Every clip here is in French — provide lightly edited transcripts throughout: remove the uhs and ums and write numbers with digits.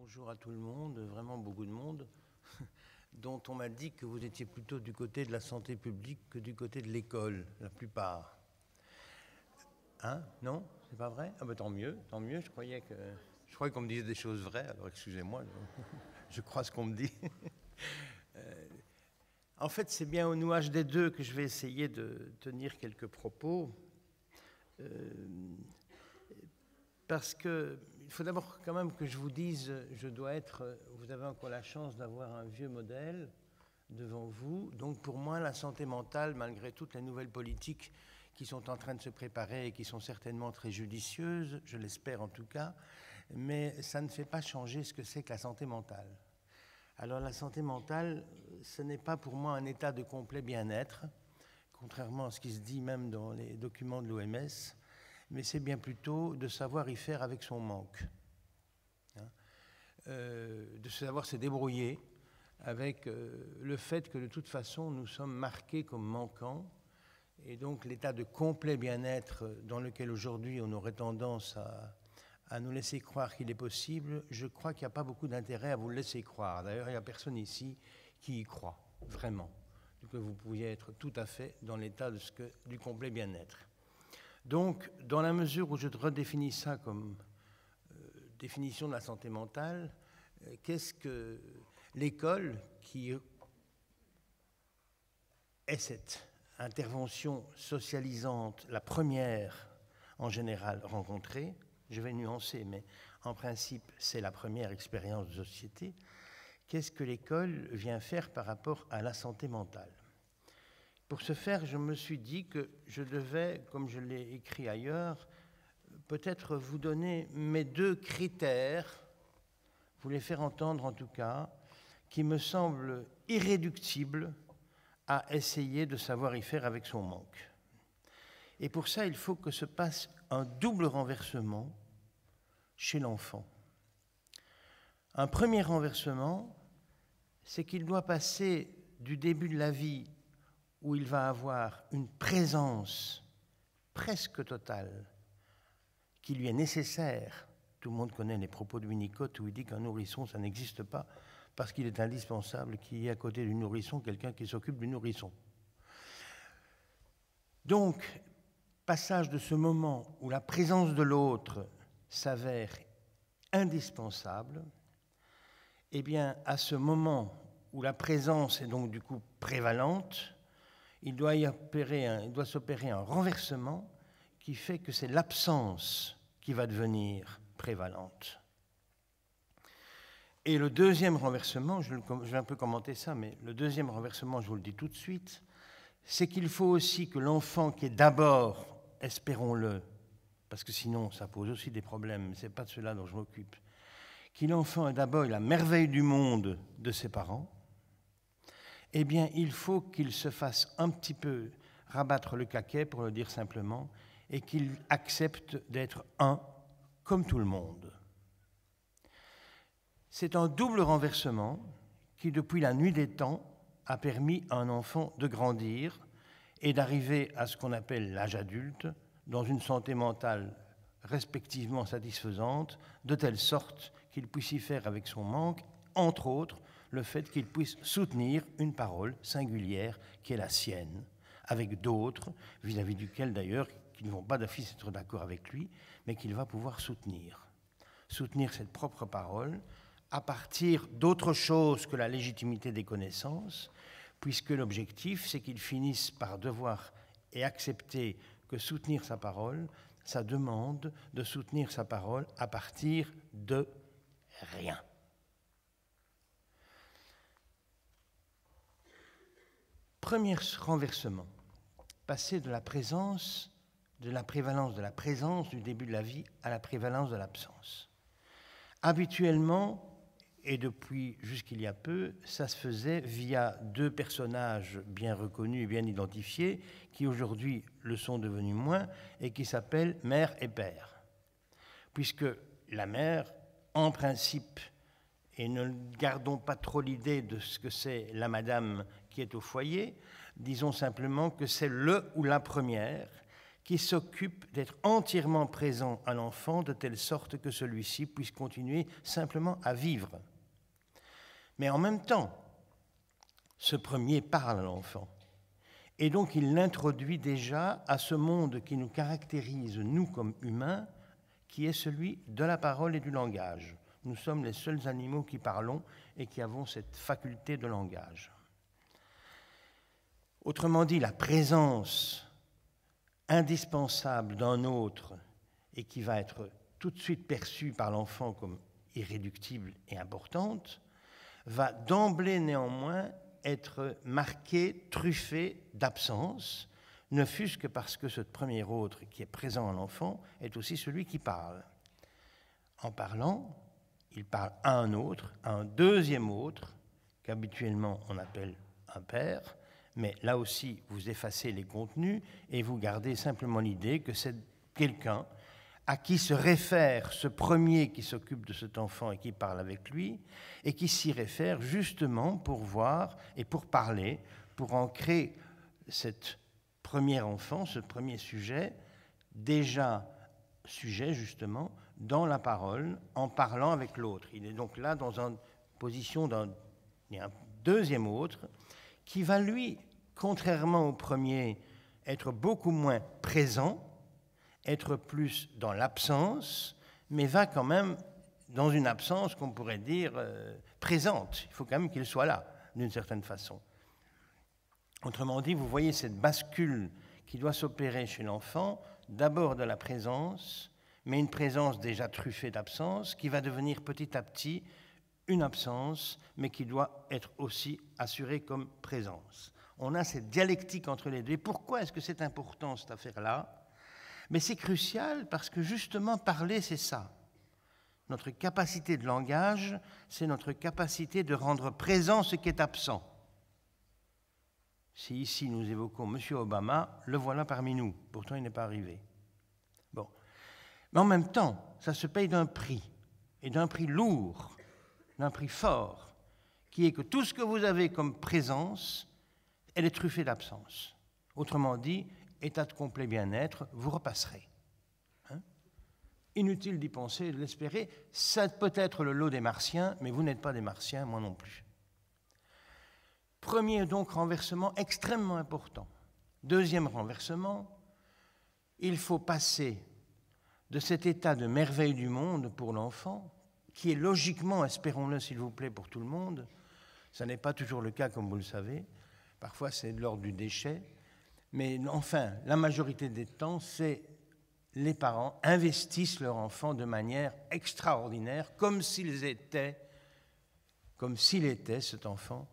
Bonjour à tout le monde, vraiment beaucoup de monde, dont on m'a dit que vous étiez plutôt du côté de la santé publique que du côté de l'école, la plupart. Hein? Non? C'est pas vrai? Ah ben tant mieux, je croyais qu'on me disait des choses vraies, alors excusez-moi, je crois ce qu'on me dit. En fait, c'est bien au nouage des deux que je vais essayer de tenir quelques propos. Parce qu'il faut d'abord quand même que je vous dise, vous avez encore la chance d'avoir un vieux modèle devant vous. Donc pour moi, la santé mentale, malgré toutes les nouvelles politiques qui sont en train de se préparer et qui sont certainement très judicieuses, je l'espère en tout cas, mais ça ne fait pas changer ce que c'est que la santé mentale. Alors la santé mentale, ce n'est pas pour moi un état de complet bien-être, contrairement à ce qui se dit même dans les documents de l'OMS, mais c'est bien plutôt de savoir y faire avec son manque, de savoir se débrouiller avec le fait que de toute façon nous sommes marqués comme manquants, et donc l'état de complet bien-être dans lequel aujourd'hui on aurait tendance à nous laisser croire qu'il est possible, je crois qu'il n'y a pas beaucoup d'intérêt à vous le laisser croire. D'ailleurs, il n'y a personne ici qui y croit, vraiment, que vous pouviez être tout à fait dans l'état du complet bien-être. Donc, dans la mesure où je redéfinis ça comme définition de la santé mentale, qu'est-ce que l'école, qui est cette intervention socialisante, la première en général rencontrée, je vais nuancer, mais en principe, c'est la première expérience de société, qu'est-ce que l'école vient faire par rapport à la santé mentale ? Pour ce faire, je me suis dit que je devais, comme je l'ai écrit ailleurs, peut-être vous donner mes deux critères, vous les faire entendre en tout cas, qui me semblent irréductibles à essayer de savoir y faire avec son manque. Et pour ça, il faut que se passe un double renversement chez l'enfant. Un premier renversement, c'est qu'il doit passer du début de la vie où il va avoir une présence presque totale qui lui est nécessaire. Tout le monde connaît les propos de Winnicott où il dit qu'un nourrisson, ça n'existe pas parce qu'il est indispensable qu'il y ait à côté du nourrisson quelqu'un qui s'occupe du nourrisson. Donc, passage de ce moment où la présence de l'autre s'avère indispensable, eh bien, à ce moment où la présence est donc du coup prévalente, il doit s'opérer un renversement qui fait que c'est l'absence qui va devenir prévalente. Et le deuxième renversement, je vais un peu commenter ça, mais le deuxième renversement, je vous le dis tout de suite, c'est qu'il faut aussi que l'enfant qui est d'abord, espérons-le, parce que sinon ça pose aussi des problèmes, mais ce n'est pas de cela dont je m'occupe, que l'enfant est d'abord la merveille du monde de ses parents, eh bien, il faut qu'il se fasse un petit peu rabattre le caquet, pour le dire simplement, et qu'il accepte d'être un comme tout le monde. C'est un double renversement qui, depuis la nuit des temps, a permis à un enfant de grandir et d'arriver à ce qu'on appelle l'âge adulte, dans une santé mentale respectivement satisfaisante, de telle sorte qu'il puisse y faire avec son manque, entre autres, le fait qu'il puisse soutenir une parole singulière qui est la sienne, avec d'autres, vis-à-vis duquel d'ailleurs, qui ne vont pas d'office être d'accord avec lui, mais qu'il va pouvoir soutenir. Soutenir cette propre parole à partir d'autre chose que la légitimité des connaissances, puisque l'objectif, c'est qu'il finisse par devoir et accepter que soutenir sa parole, ça demande de soutenir sa parole à partir de rien. Premier renversement, passer de la présence, de la prévalence de la présence du début de la vie à la prévalence de l'absence. Habituellement, et depuis jusqu'il y a peu, ça se faisait via deux personnages bien reconnus et bien identifiés, qui aujourd'hui le sont devenus moins, et qui s'appellent mère et père. Puisque la mère, en principe, et ne gardons pas trop l'idée de ce que c'est la madame qui est au foyer, disons simplement que c'est le ou la première qui s'occupe d'être entièrement présent à l'enfant de telle sorte que celui-ci puisse continuer simplement à vivre. Mais en même temps, ce premier parle à l'enfant. Et donc il l'introduit déjà à ce monde qui nous caractérise, nous comme humains, qui est celui de la parole et du langage. Nous sommes les seuls animaux qui parlons et qui avons cette faculté de langage. Autrement dit, la présence indispensable d'un autre et qui va être tout de suite perçue par l'enfant comme irréductible et importante, va d'emblée néanmoins être marquée, truffée d'absence, ne fût-ce que parce que ce premier autre qui est présent à l'enfant est aussi celui qui parle. En parlant, il parle à un autre, à un deuxième autre, qu'habituellement on appelle un père, mais là aussi vous effacez les contenus et vous gardez simplement l'idée que c'est quelqu'un à qui se réfère ce premier qui s'occupe de cet enfant et qui parle avec lui, et qui s'y réfère justement pour voir et pour parler, pour ancrer cet premier enfant, ce premier sujet, déjà sujet justement, dans la parole, en parlant avec l'autre. Il est donc là dans une position d'un deuxième autre, qui va lui, contrairement au premier, être beaucoup moins présent, être plus dans l'absence, mais va quand même dans une absence qu'on pourrait dire présente. Il faut quand même qu'il soit là, d'une certaine façon. Autrement dit, vous voyez cette bascule qui doit s'opérer chez l'enfant, d'abord de la présence, mais une présence déjà truffée d'absence, qui va devenir petit à petit une absence, mais qui doit être aussi assurée comme présence. On a cette dialectique entre les deux. Et pourquoi est-ce que c'est important, cette affaire-là ? Mais c'est crucial parce que justement, parler, c'est ça. Notre capacité de langage, c'est notre capacité de rendre présent ce qui est absent. Si ici nous évoquons M. Obama, le voilà parmi nous. Pourtant, il n'est pas arrivé. Bon. Mais en même temps, ça se paye d'un prix, et d'un prix lourd, d'un prix fort, qui est que tout ce que vous avez comme présence, elle est truffée d'absence. Autrement dit, état de complet bien-être, vous repasserez. Hein? Inutile d'y penser et de l'espérer. Ça peut être le lot des Martiens, mais vous n'êtes pas des Martiens, moi non plus. Premier donc renversement extrêmement important. Deuxième renversement, il faut passer de cet état de merveille du monde pour l'enfant, qui est logiquement, espérons-le s'il vous plaît, pour tout le monde. Ça n'est pas toujours le cas, comme vous le savez. Parfois, c'est de l'ordre du déchet. Mais enfin, la majorité des temps, c'est les parents investissent leur enfant de manière extraordinaire, comme s'il était, cet enfant,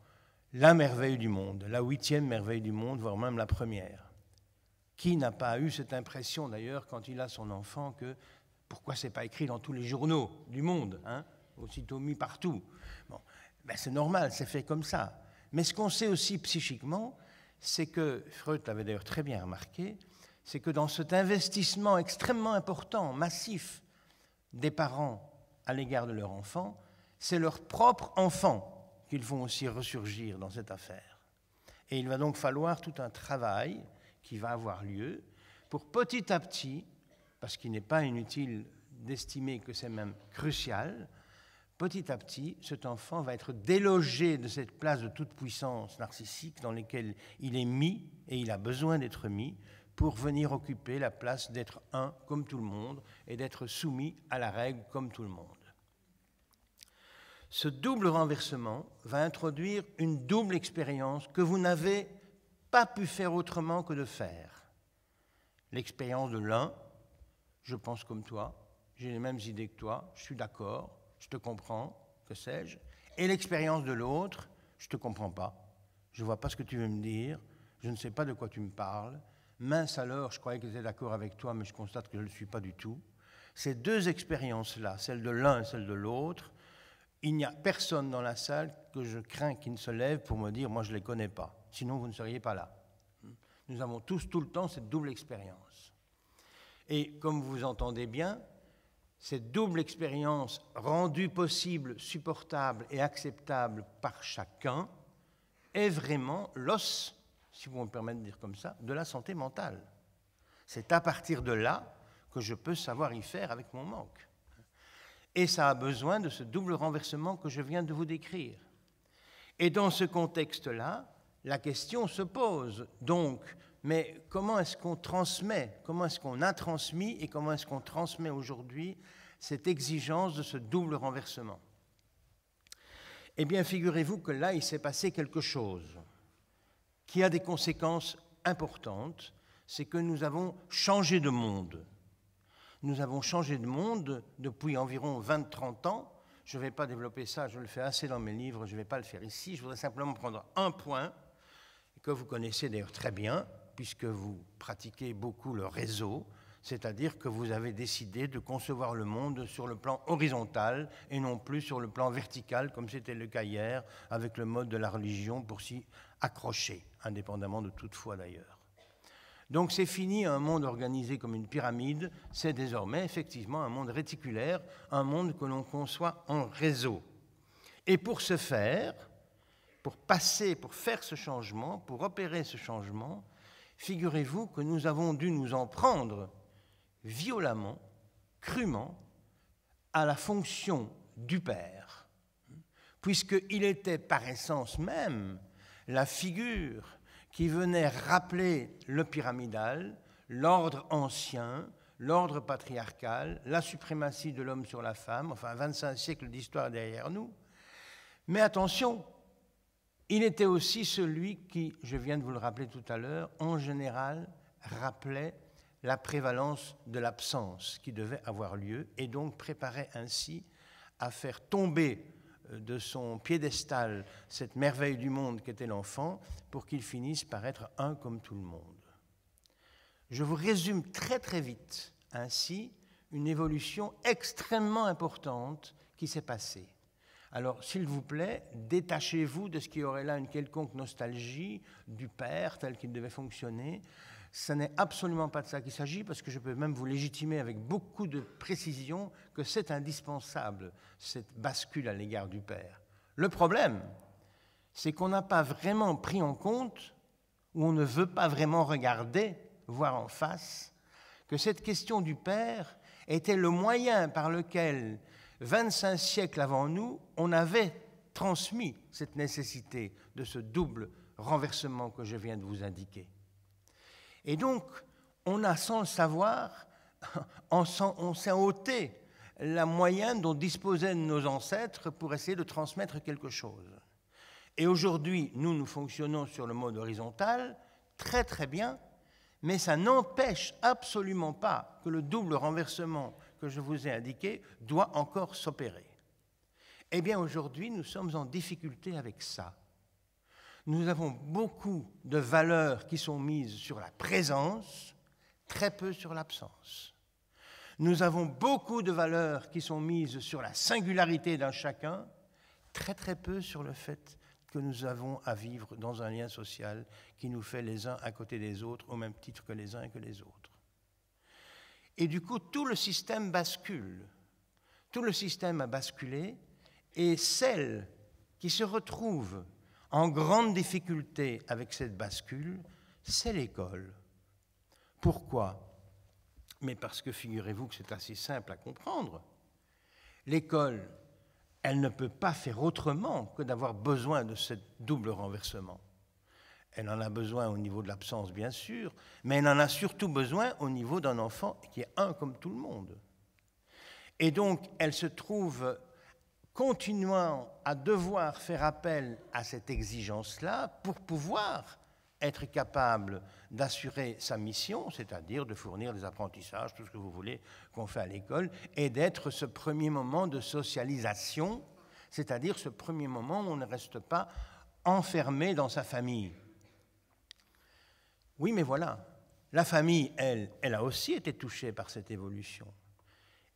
la merveille du monde, la 8e merveille du monde, voire même la première. Qui n'a pas eu cette impression, d'ailleurs, quand il a son enfant, que pourquoi c'est pas écrit dans tous les journaux du monde, hein, aussitôt mis partout. Bon, ben c'est normal, c'est fait comme ça. Mais ce qu'on sait aussi psychiquement, c'est que, Freud l'avait d'ailleurs très bien remarqué, c'est que dans cet investissement extrêmement important, massif, des parents à l'égard de leur enfant, c'est leur propre enfant qu'ils font aussi ressurgir dans cette affaire. Et il va donc falloir tout un travail qui va avoir lieu pour petit à petit, parce qu'il n'est pas inutile d'estimer que c'est même crucial, petit à petit, cet enfant va être délogé de cette place de toute puissance narcissique dans laquelle il est mis, et il a besoin d'être mis, pour venir occuper la place d'être un comme tout le monde et d'être soumis à la règle comme tout le monde. Ce double renversement va introduire une double expérience que vous n'avez pas pu faire autrement que de faire. L'expérience de l'un, je pense comme toi, j'ai les mêmes idées que toi, je suis d'accord, je te comprends, que sais-je, et l'expérience de l'autre, je ne te comprends pas, je ne vois pas ce que tu veux me dire, je ne sais pas de quoi tu me parles, mince alors, je croyais que j'étais d'accord avec toi, mais je constate que je ne le suis pas du tout. Ces deux expériences-là, celle de l'un et celle de l'autre, il n'y a personne dans la salle que je crains qui ne se lève pour me dire « moi je ne les connais pas », sinon vous ne seriez pas là. Nous avons tous tout le temps cette double expérience. Et comme vous entendez bien, cette double expérience rendue possible, supportable et acceptable par chacun est vraiment l'os, si vous me permettez de dire comme ça, de la santé mentale. C'est à partir de là que je peux savoir y faire avec mon manque. Et ça a besoin de ce double renversement que je viens de vous décrire. Et dans ce contexte-là, la question se pose donc, mais comment est-ce qu'on transmet, comment est-ce qu'on a transmis et comment est-ce qu'on transmet aujourd'hui cette exigence de ce double renversement? Eh bien, figurez-vous que là, il s'est passé quelque chose qui a des conséquences importantes, c'est que nous avons changé de monde. Nous avons changé de monde depuis environ 20-30 ans. Je ne vais pas développer ça, je le fais assez dans mes livres, je ne vais pas le faire ici. Je voudrais simplement prendre un point que vous connaissez d'ailleurs très bien, puisque vous pratiquez beaucoup le réseau, c'est-à-dire que vous avez décidé de concevoir le monde sur le plan horizontal et non plus sur le plan vertical, comme c'était le cas hier, avec le mode de la religion pour s'y accrocher, indépendamment de toute foi d'ailleurs. Donc c'est fini un monde organisé comme une pyramide, c'est désormais effectivement un monde réticulaire, un monde que l'on conçoit en réseau. Et pour ce faire, pour faire ce changement, pour opérer ce changement, figurez-vous que nous avons dû nous en prendre violemment, crûment, à la fonction du père, puisqu'il était par essence même la figure qui venait rappeler le pyramidal, l'ordre ancien, l'ordre patriarcal, la suprématie de l'homme sur la femme, enfin 25 siècles d'histoire derrière nous. Mais attention, il était aussi celui qui, je viens de vous le rappeler tout à l'heure, en général rappelait la prévalence de l'absence qui devait avoir lieu et donc préparait ainsi à faire tomber de son piédestal cette merveille du monde qu'était l'enfant pour qu'il finisse par être un comme tout le monde. Je vous résume très très vite ainsi une évolution extrêmement importante qui s'est passée. Alors, s'il vous plaît, détachez-vous de ce qui aurait là une quelconque nostalgie du père tel qu'il devait fonctionner. Ce n'est absolument pas de ça qu'il s'agit, parce que je peux même vous légitimer avec beaucoup de précision que c'est indispensable, cette bascule à l'égard du père. Le problème, c'est qu'on n'a pas vraiment pris en compte, ou on ne veut pas vraiment regarder, voir en face, que cette question du père était le moyen par lequel 25 siècles avant nous, on avait transmis cette nécessité de ce double renversement que je viens de vous indiquer. Et donc, on a, sans le savoir, on s'est ôté la moyenne dont disposaient nos ancêtres pour essayer de transmettre quelque chose. Et aujourd'hui, nous fonctionnons sur le mode horizontal, très très bien, mais ça n'empêche absolument pas que le double renversement que je vous ai indiqué doit encore s'opérer. Eh bien, aujourd'hui, nous sommes en difficulté avec ça. Nous avons beaucoup de valeurs qui sont mises sur la présence, très peu sur l'absence. Nous avons beaucoup de valeurs qui sont mises sur la singularité d'un chacun, très très peu sur le fait que nous avons à vivre dans un lien social qui nous fait les uns à côté des autres, au même titre que les uns et que les autres. Et du coup, tout le système bascule. Tout le système a basculé, et celle qui se retrouve en grande difficulté avec cette bascule, c'est l'école. Pourquoi ? Mais parce que figurez-vous que c'est assez simple à comprendre. L'école, elle ne peut pas faire autrement que d'avoir besoin de ce double renversement. Elle en a besoin au niveau de l'absence, bien sûr, mais elle en a surtout besoin au niveau d'un enfant qui est un comme tout le monde. Et donc, elle se trouve continuant à devoir faire appel à cette exigence-là pour pouvoir être capable d'assurer sa mission, c'est-à-dire de fournir des apprentissages, tout ce que vous voulez qu'on fait à l'école, et d'être ce premier moment de socialisation, c'est-à-dire ce premier moment où on ne reste pas enfermé dans sa famille. Oui, mais voilà, la famille, elle a aussi été touchée par cette évolution.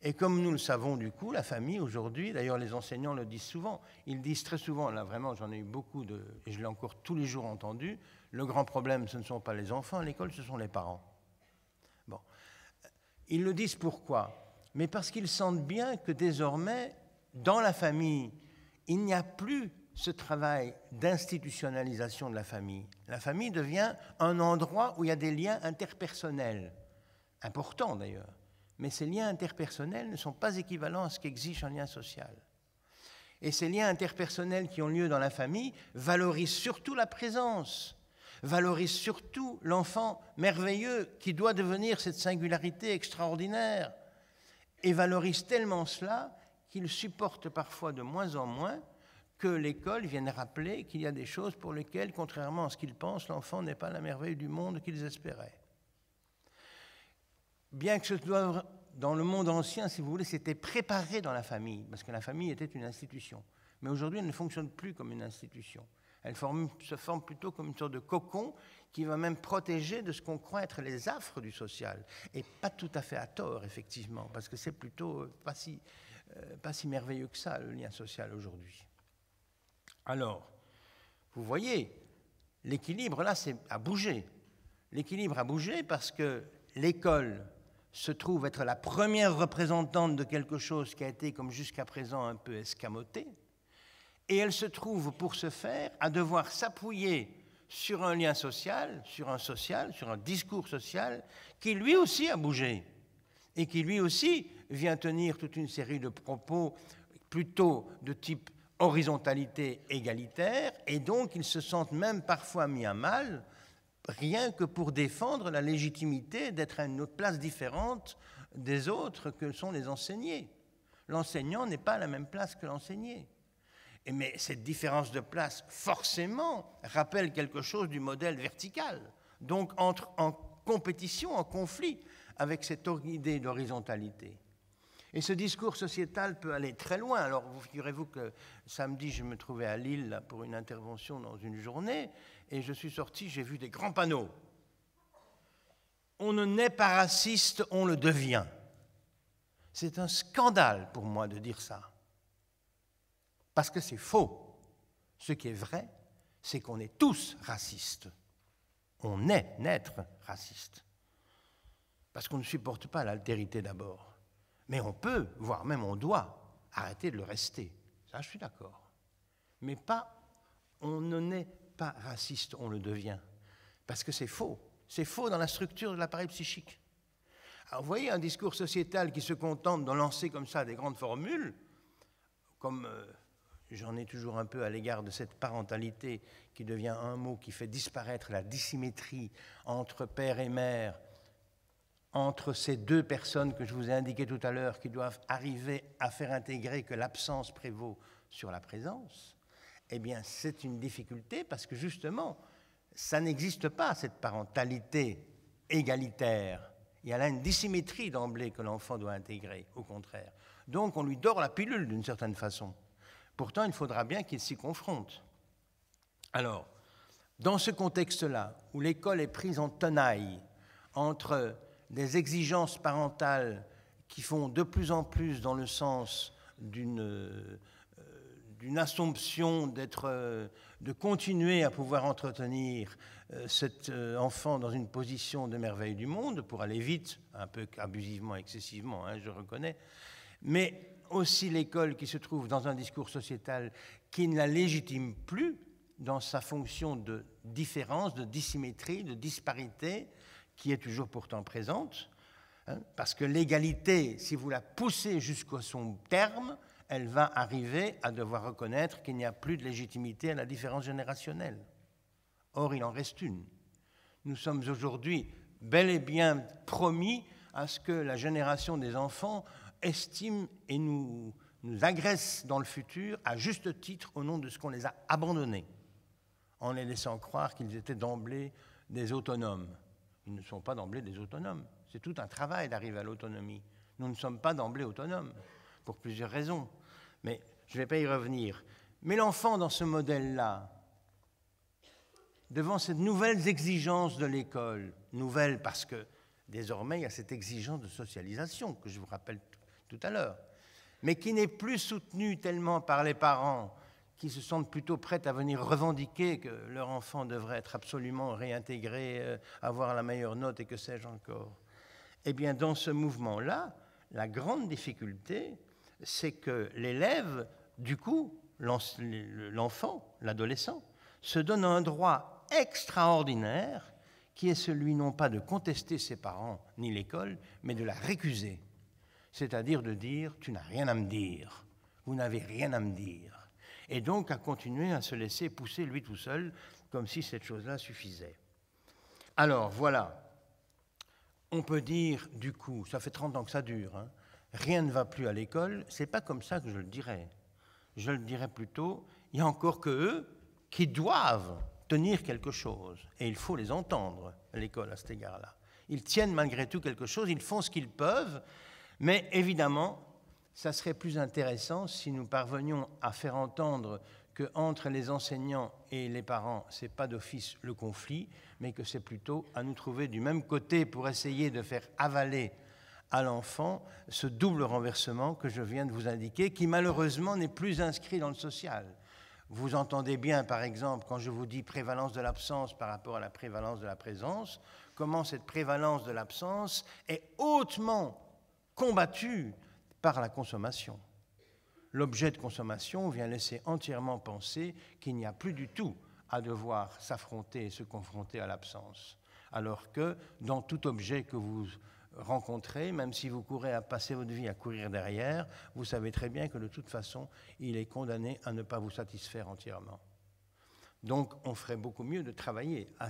Et comme nous le savons du coup, la famille aujourd'hui, d'ailleurs les enseignants le disent souvent, ils disent très souvent, là vraiment j'en ai eu beaucoup, et je l'ai encore tous les jours entendu, le grand problème ce ne sont pas les enfants à l'école, ce sont les parents. Bon, ils le disent pourquoi ? Mais parce qu'ils sentent bien que désormais, dans la famille, il n'y a plus ce travail d'institutionnalisation de la famille. La famille devient un endroit où il y a des liens interpersonnels. importants d'ailleurs, mais ces liens interpersonnels ne sont pas équivalents à ce qu'exige un lien social. Et ces liens interpersonnels qui ont lieu dans la famille valorisent surtout la présence, valorisent surtout l'enfant merveilleux qui doit devenir cette singularité extraordinaire, et valorisent tellement cela qu'ils supportent parfois de moins en moins que l'école vienne rappeler qu'il y a des choses pour lesquelles, contrairement à ce qu'ils pensent, l'enfant n'est pas la merveille du monde qu'ils espéraient. Bien que ce soit dans le monde ancien, si vous voulez, c'était préparé dans la famille, parce que la famille était une institution. Mais aujourd'hui, elle ne fonctionne plus comme une institution. Elle se forme plutôt comme une sorte de cocon qui va même protéger de ce qu'on croit être les affres du social. Et pas tout à fait à tort, effectivement, parce que c'est plutôt pas si merveilleux que ça, le lien social aujourd'hui. Alors, vous voyez, l'équilibre, là, c'est à bouger. L'équilibre a bougé parce que l'école se trouve être la première représentante de quelque chose qui a été, comme jusqu'à présent, un peu escamoté, et elle se trouve, pour ce faire, à devoir s'appuyer sur un lien social, sur un discours social, qui lui aussi a bougé, et qui lui aussi vient tenir toute une série de propos plutôt de type horizontalité égalitaire, et donc ils se sentent même parfois mis à mal, rien que pour défendre la légitimité d'être à une autre place différente des autres que sont les enseignés. L'enseignant n'est pas à la même place que l'enseigné. Mais cette différence de place, forcément, rappelle quelque chose du modèle vertical, donc entre en compétition, en conflit avec cette idée d'horizontalité. Et ce discours sociétal peut aller très loin. Alors, vous figurez-vous que samedi, je me trouvais à Lille là, pour une intervention dans une journée, et je suis sorti, j'ai vu des grands panneaux. On ne naît pas raciste, on le devient. C'est un scandale pour moi de dire ça. Parce que c'est faux. Ce qui est vrai, c'est qu'on est tous racistes. On est naître raciste. Parce qu'on ne supporte pas l'altérité d'abord. Mais on peut, voire même on doit, arrêter de le rester. Ça, je suis d'accord. Mais pas, on ne naît pas raciste, on le devient. Parce que c'est faux. C'est faux dans la structure de l'appareil psychique. Alors, vous voyez, un discours sociétal qui se contente de lancer comme ça des grandes formules, comme j'en ai toujours un peu à l'égard de cette parentalité qui devient un mot qui fait disparaître la dissymétrie entre père et mère, entre ces deux personnes que je vous ai indiquées tout à l'heure qui doivent arriver à faire intégrer que l'absence prévaut sur la présence, eh bien c'est une difficulté parce que justement, ça n'existe pas, cette parentalité égalitaire. Il y a là une dissymétrie d'emblée que l'enfant doit intégrer, au contraire. Donc on lui dore la pilule d'une certaine façon. Pourtant, il faudra bien qu'il s'y confronte. Alors, dans ce contexte-là, où l'école est prise en tenaille entre des exigences parentales qui font de plus en plus dans le sens d'une assomption de continuer à pouvoir entretenir cet enfant dans une position de merveille du monde, pour aller vite, un peu abusivement, excessivement, je reconnais, mais aussi l'école qui se trouve dans un discours sociétal qui ne la légitime plus dans sa fonction de différence, de dissymétrie, de disparité, qui est toujours pourtant présente, parce que l'égalité, si vous la poussez jusqu'à son terme, elle va arriver à devoir reconnaître qu'il n'y a plus de légitimité à la différence générationnelle. Or, il en reste une. Nous sommes aujourd'hui bel et bien promis à ce que la génération des enfants estime et nous agresse dans le futur, à juste titre, au nom de ce qu'on les a abandonnés, en les laissant croire qu'ils étaient d'emblée des autonomes. Ils ne sont pas d'emblée des autonomes. C'est tout un travail d'arriver à l'autonomie. Nous ne sommes pas d'emblée autonomes, pour plusieurs raisons. Mais je ne vais pas y revenir. Mais l'enfant, dans ce modèle-là, devant ces nouvelles exigences de l'école, nouvelles parce que désormais il y a cette exigence de socialisation que je vous rappelle tout à l'heure, mais qui n'est plus soutenue tellement par les parents qui se sentent plutôt prêts à venir revendiquer que leur enfant devrait être absolument réintégré, avoir la meilleure note et que sais-je encore. Eh bien, dans ce mouvement-là, la grande difficulté, c'est que l'élève, du coup, l'enfant, l'adolescent, se donne un droit extraordinaire qui est celui non pas de contester ses parents ni l'école, mais de la récuser. C'est-à-dire de dire « tu n'as rien à me dire, vous n'avez rien à me dire ». Et donc à continuer à se laisser pousser lui tout seul, comme si cette chose-là suffisait. Alors voilà, on peut dire du coup, ça fait 30 ans que ça dure, hein, rien ne va plus à l'école, c'est pas comme ça que je le dirais. Je le dirais plutôt, il y a encore que eux qui doivent tenir quelque chose, et il faut les entendre à l'école à cet égard-là. Ils tiennent malgré tout quelque chose, ils font ce qu'ils peuvent, mais évidemment, ça serait plus intéressant si nous parvenions à faire entendre qu'entre les enseignants et les parents, ce n'est pas d'office le conflit, mais que c'est plutôt à nous trouver du même côté pour essayer de faire avaler à l'enfant ce double renversement que je viens de vous indiquer, qui malheureusement n'est plus inscrit dans le social. Vous entendez bien, par exemple, quand je vous dis prévalence de l'absence par rapport à la prévalence de la présence, comment cette prévalence de l'absence est hautement combattue par la consommation. L'objet de consommation vient laisser entièrement penser qu'il n'y a plus du tout à devoir s'affronter et se confronter à l'absence. Alors que dans tout objet que vous rencontrez, même si vous courez à passer votre vie à courir derrière, vous savez très bien que de toute façon, il est condamné à ne pas vous satisfaire entièrement. Donc, on ferait beaucoup mieux de travailler à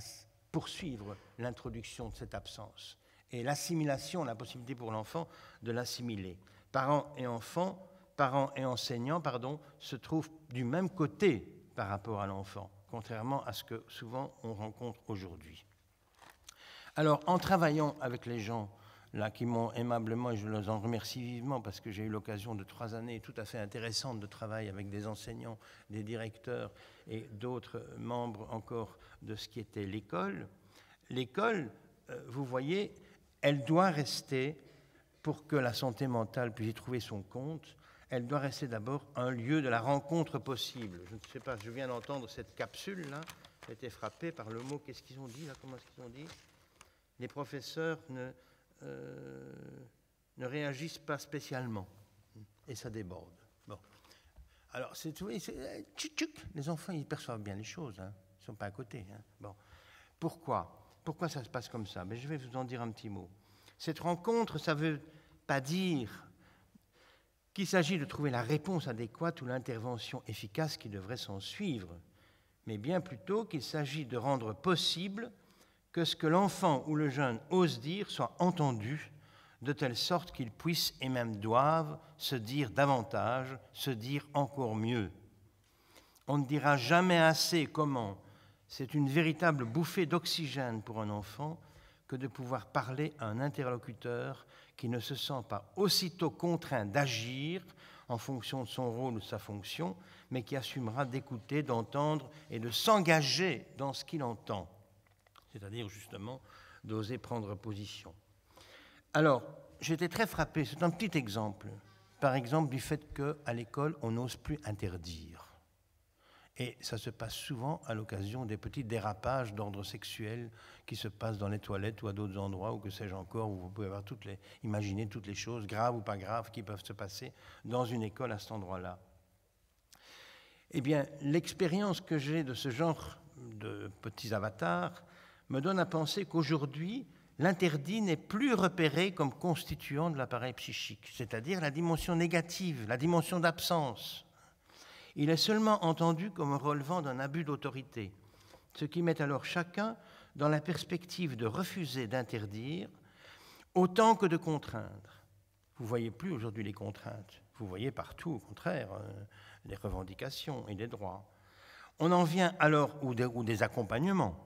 poursuivre l'introduction de cette absence et l'assimilation, la possibilité pour l'enfant de l'assimiler. Parents et enseignants, se trouvent du même côté par rapport à l'enfant, contrairement à ce que souvent on rencontre aujourd'hui. Alors, en travaillant avec les gens là qui m'ont aimablement, et je les en remercie vivement parce que j'ai eu l'occasion de 3 années tout à fait intéressantes de travail avec des enseignants, des directeurs et d'autres membres encore de ce qui était l'école. L'école, vous voyez, elle doit rester, pour que la santé mentale puisse y trouver son compte, elle doit rester d'abord un lieu de la rencontre possible. Je ne sais pas, je viens d'entendre cette capsule-là, j'ai été frappé par le mot, qu'est-ce qu'ils ont dit là, comment est-ce qu'ils ont dit ? Les professeurs ne réagissent pas spécialement, et ça déborde. Bon. Alors, les enfants, ils perçoivent bien les choses, hein. Ils ne sont pas à côté. Hein. Bon. Pourquoi ça se passe comme ça? Mais je vais vous en dire un petit mot. Cette rencontre, ça ne veut pas dire qu'il s'agit de trouver la réponse adéquate ou l'intervention efficace qui devrait s'en suivre, mais bien plutôt qu'il s'agit de rendre possible que ce que l'enfant ou le jeune ose dire soit entendu, de telle sorte qu'ils puissent et même doivent se dire davantage, se dire encore mieux. On ne dira jamais assez comment c'est une véritable bouffée d'oxygène pour un enfant que de pouvoir parler à un interlocuteur qui ne se sent pas aussitôt contraint d'agir en fonction de son rôle ou de sa fonction, mais qui assumera d'écouter, d'entendre et de s'engager dans ce qu'il entend, c'est-à-dire justement d'oser prendre position. Alors, j'étais très frappé, c'est un petit exemple, par exemple du fait qu'à l'école, on n'ose plus interdire. Et ça se passe souvent à l'occasion des petits dérapages d'ordre sexuel qui se passent dans les toilettes ou à d'autres endroits, ou que sais-je encore, où vous pouvez imaginer toutes les choses, graves ou pas graves, qui peuvent se passer dans une école à cet endroit-là. Eh bien, l'expérience que j'ai de ce genre de petits avatars me donne à penser qu'aujourd'hui, l'interdit n'est plus repéré comme constituant de l'appareil psychique, c'est-à-dire la dimension négative, la dimension d'absence. Il est seulement entendu comme relevant d'un abus d'autorité, ce qui met alors chacun dans la perspective de refuser d'interdire autant que de contraindre. Vous ne voyez plus aujourd'hui les contraintes, vous voyez partout, au contraire, les revendications et les droits. On en vient alors, ou des accompagnements,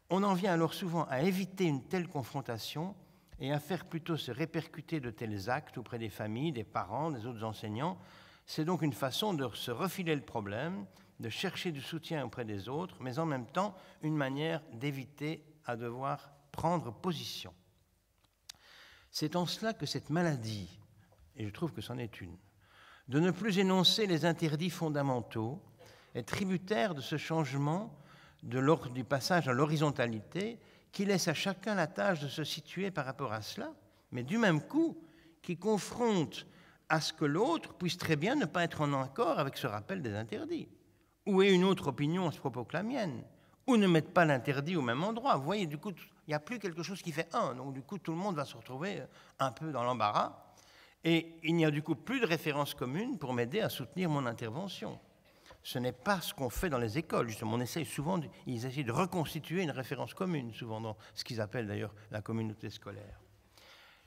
on en vient alors souvent à éviter une telle confrontation et à faire plutôt se répercuter de tels actes auprès des familles, des parents, des autres enseignants. C'est donc une façon de se refiler le problème, de chercher du soutien auprès des autres, mais en même temps une manière d'éviter à devoir prendre position. C'est en cela que cette maladie, et je trouve que c'en est une, de ne plus énoncer les interdits fondamentaux, est tributaire de ce changement du passage à l'horizontalité qui laisse à chacun la tâche de se situer par rapport à cela, mais du même coup qui confronte à ce que l'autre puisse très bien ne pas être en accord avec ce rappel des interdits, ou ait une autre opinion à ce propos que la mienne, ou ne mettent pas l'interdit au même endroit. Vous voyez, du coup, il n'y a plus quelque chose qui fait un. Donc, du coup, tout le monde va se retrouver un peu dans l'embarras. Et il n'y a du coup plus de référence commune pour m'aider à soutenir mon intervention. Ce n'est pas ce qu'on fait dans les écoles. Justement, on essaye souvent, ils essayent de reconstituer une référence commune, souvent dans ce qu'ils appellent d'ailleurs la communauté scolaire.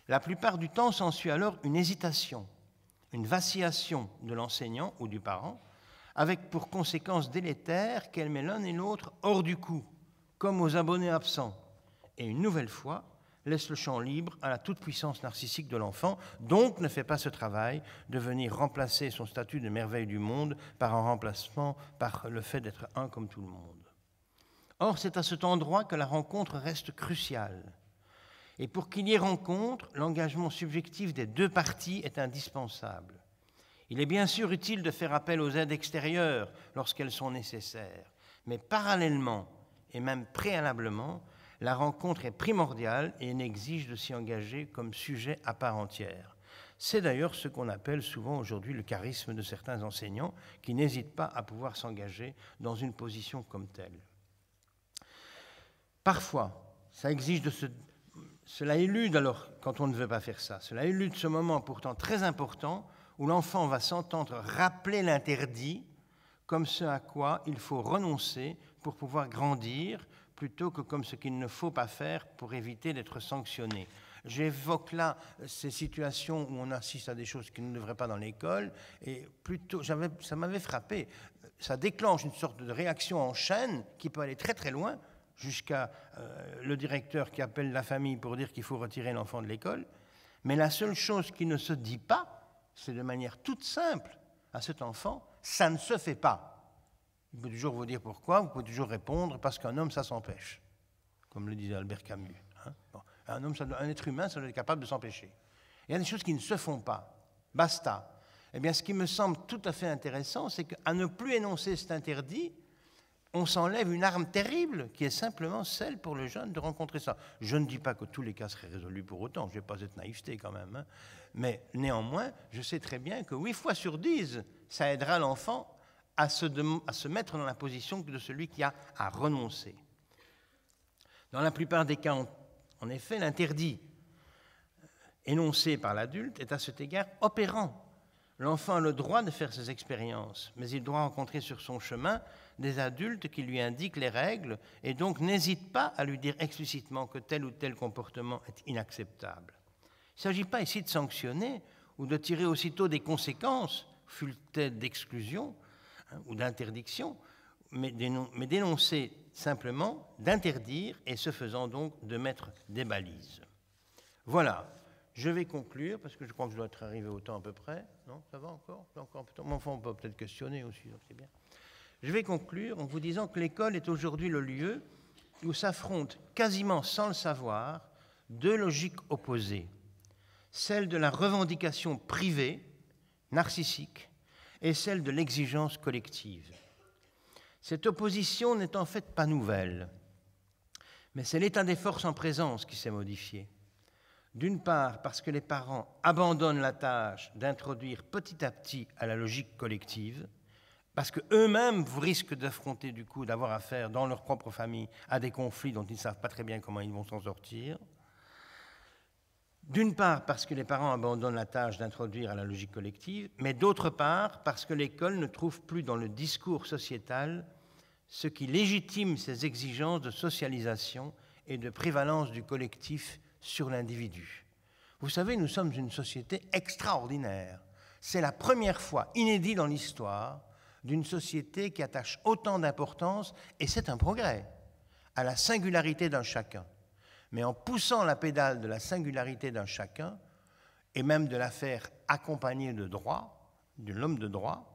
La plupart du temps s'ensuit alors une hésitation, une vacillation de l'enseignant ou du parent, avec pour conséquence délétère qu'elle met l'un et l'autre hors du coup, comme aux abonnés absents, et une nouvelle fois laisse le champ libre à la toute-puissance narcissique de l'enfant, donc ne fait pas ce travail de venir remplacer son statut de merveille du monde par un remplacement par le fait d'être un comme tout le monde. Or, c'est à cet endroit que la rencontre reste cruciale. Et pour qu'il y ait rencontre, l'engagement subjectif des deux parties est indispensable. Il est bien sûr utile de faire appel aux aides extérieures lorsqu'elles sont nécessaires, mais parallèlement et même préalablement, la rencontre est primordiale et elle exige de s'y engager comme sujet à part entière. C'est d'ailleurs ce qu'on appelle souvent aujourd'hui le charisme de certains enseignants qui n'hésitent pas à pouvoir s'engager dans une position comme telle. Parfois, ça exige de cela élude alors quand on ne veut pas faire ça. Cela élude ce moment pourtant très important où l'enfant va s'entendre rappeler l'interdit comme ce à quoi il faut renoncer pour pouvoir grandir, plutôt que comme ce qu'il ne faut pas faire pour éviter d'être sanctionné. J'évoque là ces situations où on assiste à des choses qui ne devraient pas dans l'école, et plutôt, ça m'avait frappé. Ça déclenche une sorte de réaction en chaîne qui peut aller très très loin, jusqu'à le directeur qui appelle la famille pour dire qu'il faut retirer l'enfant de l'école. Mais la seule chose qui ne se dit pas, c'est de manière toute simple à cet enfant, ça ne se fait pas. Il peut toujours vous dire pourquoi, vous pouvez toujours répondre parce qu'un homme, ça s'empêche, comme le disait Albert Camus. Hein. Bon, un être humain, ça doit être capable de s'empêcher. Il y a des choses qui ne se font pas. Basta. Eh bien, ce qui me semble tout à fait intéressant, c'est qu'à ne plus énoncer cet interdit, on s'enlève une arme terrible qui est simplement celle pour le jeune de rencontrer ça. Je ne dis pas que tous les cas seraient résolus pour autant, je ne vais pas être naïveté quand même, hein. Mais néanmoins, je sais très bien que 8 fois sur 10, ça aidera l'enfant à se mettre dans la position de celui qui a à renoncer. Dans la plupart des cas, en effet, l'interdit énoncé par l'adulte est à cet égard opérant. L'enfant a le droit de faire ses expériences, mais il doit rencontrer sur son chemin des adultes qui lui indiquent les règles et donc n'hésitent pas à lui dire explicitement que tel ou tel comportement est inacceptable. Il ne s'agit pas ici de sanctionner ou de tirer aussitôt des conséquences, fût-elles d'exclusion, ou d'interdiction, mais d'énoncer simplement, d'interdire, et ce faisant donc de mettre des balises. Voilà, je vais conclure, parce que je crois que je dois être arrivé au temps à peu près. Non, ça va encore? Mon enfant, on peut peut-être questionner aussi, donc c'est bien. Je vais conclure en vous disant que l'école est aujourd'hui le lieu où s'affrontent quasiment sans le savoir deux logiques opposées. Celle de la revendication privée, narcissique, et celle de l'exigence collective. Cette opposition n'est en fait pas nouvelle, mais c'est l'état des forces en présence qui s'est modifié. D'une part, parce que les parents abandonnent la tâche d'introduire petit à petit à la logique collective, parce qu'eux-mêmes risquent d'affronter du coup, d'avoir affaire dans leur propre famille à des conflits dont ils ne savent pas très bien comment ils vont s'en sortir. D'une part, parce que les parents abandonnent la tâche d'introduire à la logique collective, mais d'autre part, parce que l'école ne trouve plus dans le discours sociétal ce qui légitime ses exigences de socialisation et de prévalence du collectif sur l'individu. Vous savez, nous sommes une société extraordinaire. C'est la première fois, inédit dans l'histoire, d'une société qui attache autant d'importance, et c'est un progrès, à la singularité d'un chacun. Mais en poussant la pédale de la singularité d'un chacun, et même de la faire accompagner de droit, de l'homme de droit,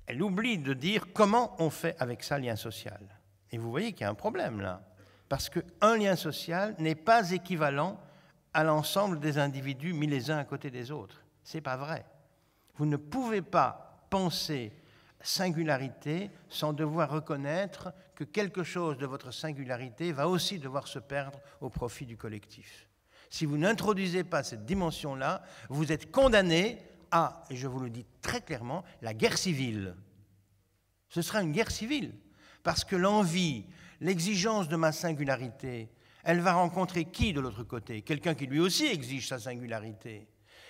elle oublie de dire comment on fait avec ça lien social. Et vous voyez qu'il y a un problème là, parce qu'un lien social n'est pas équivalent à l'ensemble des individus mis les uns à côté des autres. Ce n'est pas vrai. Vous ne pouvez pas penser singularité sans devoir reconnaître que quelque chose de votre singularité va aussi devoir se perdre au profit du collectif. Si vous n'introduisez pas cette dimension-là, vous êtes condamné à, et je vous le dis très clairement, la guerre civile. Ce sera une guerre civile, Parce que l'envie, l'exigence de ma singularité, elle va rencontrer qui de l'autre côté? Quelqu'un qui lui aussi exige sa singularité.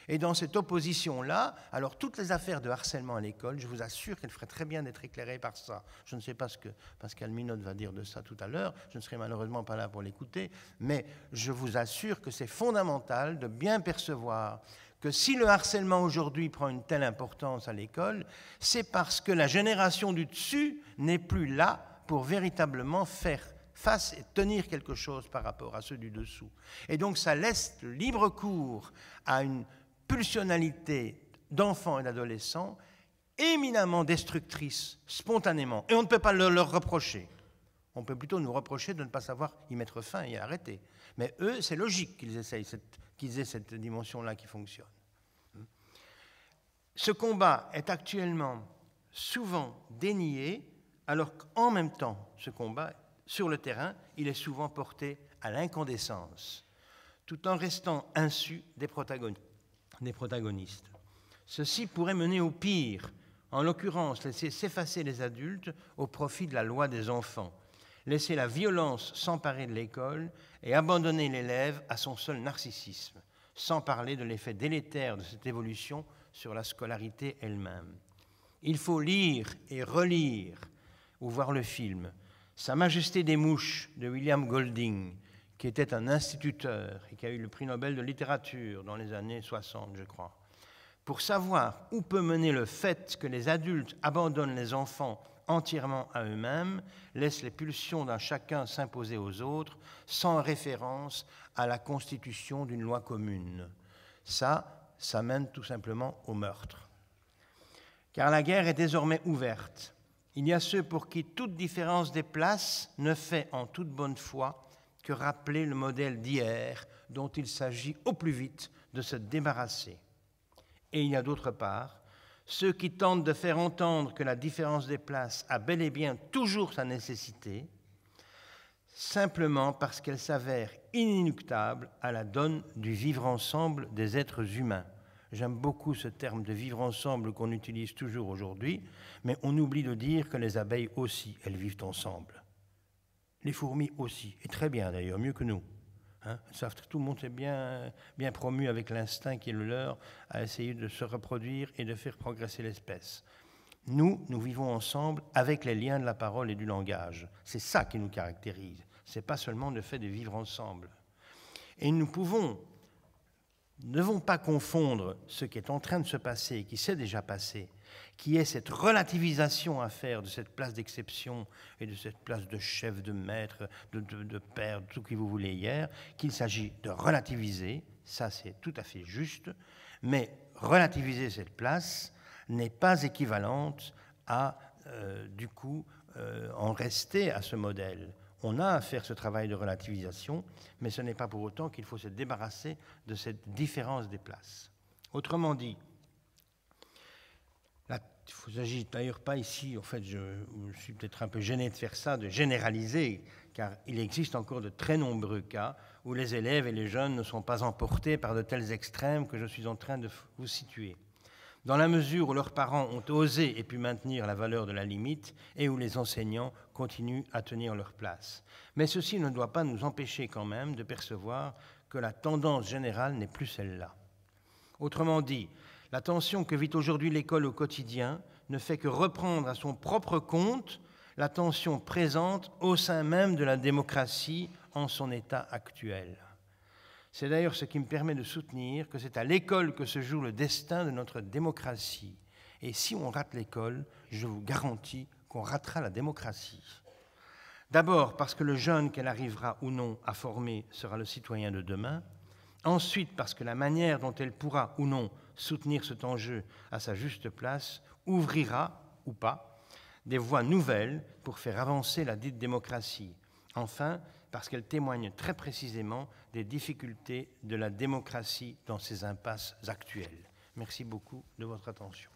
Et dans cette opposition-là, alors toutes les affaires de harcèlement à l'école, je vous assure qu'elles feraient très bien d'être éclairées par ça. Je ne sais pas ce que Pascal Minaud va dire de ça tout à l'heure, je ne serai malheureusement pas là pour l'écouter, mais je vous assure que c'est fondamental de bien percevoir que si le harcèlement aujourd'hui prend une telle importance à l'école, c'est parce que la génération du dessus n'est plus là pour véritablement faire face et tenir quelque chose par rapport à ceux du dessous. Et donc ça laisse libre cours à une pulsionalité d'enfants et d'adolescents éminemment destructrice, spontanément. Et on ne peut pas leur reprocher. On peut plutôt nous reprocher de ne pas savoir y mettre fin et y arrêter. Mais eux, c'est logique qu'ils aient cette dimension-là qui fonctionne. Ce combat est actuellement souvent dénié, alors qu'en même temps, ce combat, sur le terrain, il est souvent porté à l'incandescence, tout en restant insu des protagonistes. Ceci pourrait mener au pire, en l'occurrence laisser s'effacer les adultes au profit de la loi des enfants, laisser la violence s'emparer de l'école et abandonner l'élève à son seul narcissisme, sans parler de l'effet délétère de cette évolution sur la scolarité elle-même. Il faut lire et relire ou voir le film Sa Majesté des Mouches de William Golding, qui était un instituteur et qui a eu le prix Nobel de littérature dans les années 60, je crois, pour savoir où peut mener le fait que les adultes abandonnent les enfants entièrement à eux-mêmes, laissent les pulsions d'un chacun s'imposer aux autres, sans référence à la constitution d'une loi commune. Ça mène tout simplement au meurtre. Car la guerre est désormais ouverte. Il y a ceux pour qui toute différence des places ne fait en toute bonne foi que rappeler le modèle d'hier dont il s'agit au plus vite de se débarrasser. Et il y a d'autre part ceux qui tentent de faire entendre que la différence des places a bel et bien toujours sa nécessité, simplement parce qu'elle s'avère inéluctable à la donne du vivre ensemble des êtres humains. J'aime beaucoup ce terme de vivre ensemble qu'on utilise toujours aujourd'hui, mais on oublie de dire que les abeilles aussi, elles vivent ensemble. Les fourmis aussi, et très bien d'ailleurs, mieux que nous. Hein, tout le monde est bien promu avec l'instinct qui est le leur à essayer de se reproduire et de faire progresser l'espèce. Nous vivons ensemble avec les liens de la parole et du langage. C'est ça qui nous caractérise. Ce n'est pas seulement le fait de vivre ensemble. Et nous ne devons pas confondre ce qui est en train de se passer, qui s'est déjà passé, qui est cette relativisation à faire de cette place d'exception et de cette place de chef, de maître, de père, de tout ce que vous voulez hier, qu'il s'agit de relativiser, ça c'est tout à fait juste, mais relativiser cette place n'est pas équivalente à, en rester à ce modèle. On a à faire ce travail de relativisation, mais ce n'est pas pour autant qu'il faut se débarrasser de cette différence des places. Autrement dit, il ne s'agit d'ailleurs pas ici, en fait, je suis peut-être un peu gêné de faire ça, de généraliser, car il existe encore de très nombreux cas où les élèves et les jeunes ne sont pas emportés par de tels extrêmes que je suis en train de vous situer. Dans la mesure où leurs parents ont osé et pu maintenir la valeur de la limite et où les enseignants continuent à tenir leur place. Mais ceci ne doit pas nous empêcher quand même de percevoir que la tendance générale n'est plus celle-là. Autrement dit, la tension que vit aujourd'hui l'école au quotidien ne fait que reprendre à son propre compte la tension présente au sein même de la démocratie en son état actuel. C'est d'ailleurs ce qui me permet de soutenir que c'est à l'école que se joue le destin de notre démocratie. Et si on rate l'école, je vous garantis qu'on ratera la démocratie. D'abord parce que le jeune qu'elle arrivera ou non à former sera le citoyen de demain. Ensuite parce que la manière dont elle pourra ou non soutenir cet enjeu à sa juste place ouvrira, ou pas, des voies nouvelles pour faire avancer la dite démocratie. Enfin, parce qu'elle témoigne très précisément des difficultés de la démocratie dans ses impasses actuelles. Merci beaucoup de votre attention.